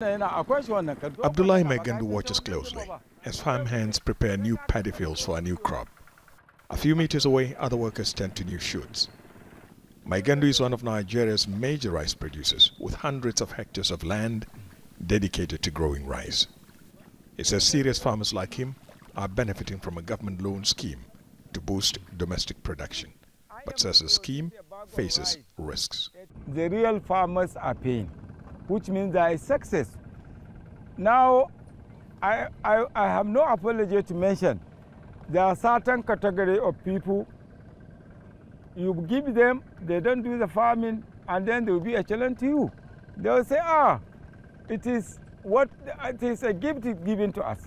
ABDULLAHI MAIGANDU watches closely as farm hands prepare new paddy fields for a new crop. A few meters away, other workers tend to new shoots. MAIGANDU is one of Nigeria's major rice producers, with hundreds of hectares of land dedicated to growing rice. He says serious farmers like him are benefiting from a government loan scheme to boost domestic production, but says the scheme faces risks. The real farmers are paying, which means there is success. Now, I have no apology to mention. There are certain category of people, you give them, they don't do the farming, and then they will be a challenge to you. They will say, it is a gift given to us.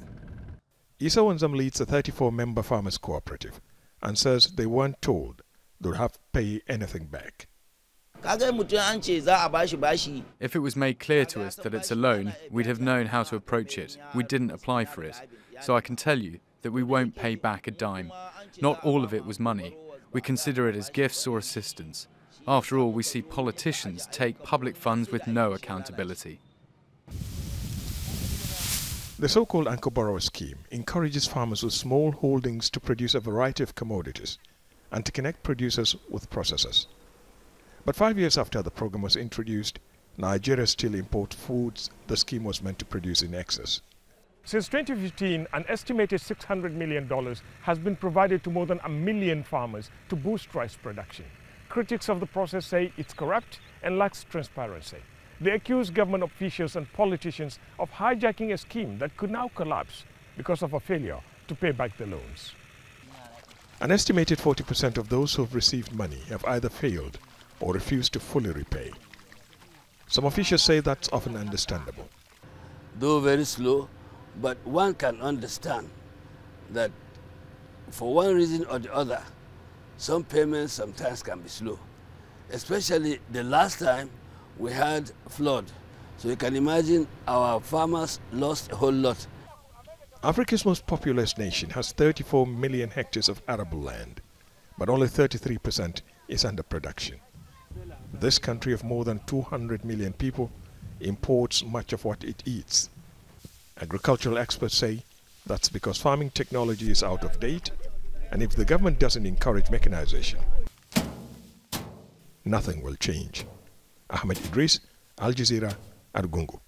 WANZAM leads a 34-member farmers cooperative and says they weren't told they would have to pay anything back. If it was made clear to us that it's a loan, we'd have known how to approach it. We didn't apply for it. So I can tell you that we won't pay back a dime. Not all of it was money. We consider it as gifts or assistance. After all, we see politicians take public funds with no accountability. The so-called Anchor Borrower scheme encourages farmers with small holdings to produce a variety of commodities and to connect producers with processors. But 5 years after the program was introduced, Nigeria still imports foods the scheme was meant to produce in excess. Since 2015, an estimated $600 million has been provided to more than 1 million farmers to boost rice production. Critics of the process say it's corrupt and lacks transparency. They accuse government officials and politicians of hijacking a scheme that could now collapse because of a failure to pay back the loans. An estimated 40% of those who have received money have either failed or refused to fully repay. Some officials say that's often understandable. Though very slow, but one can understand that for one reason or the other, some payments sometimes can be slow. Especially the last time we had flood. So you can imagine our farmers lost a whole lot. Africa's most populous nation has 34 million hectares of arable land, but only 33% is under production. This country of more than 200 million people imports much of what it eats. Agricultural experts say that's because farming technology is out of date, and if the government doesn't encourage mechanization, nothing will change. Ahmed, Idris, Jazeera, Argungu.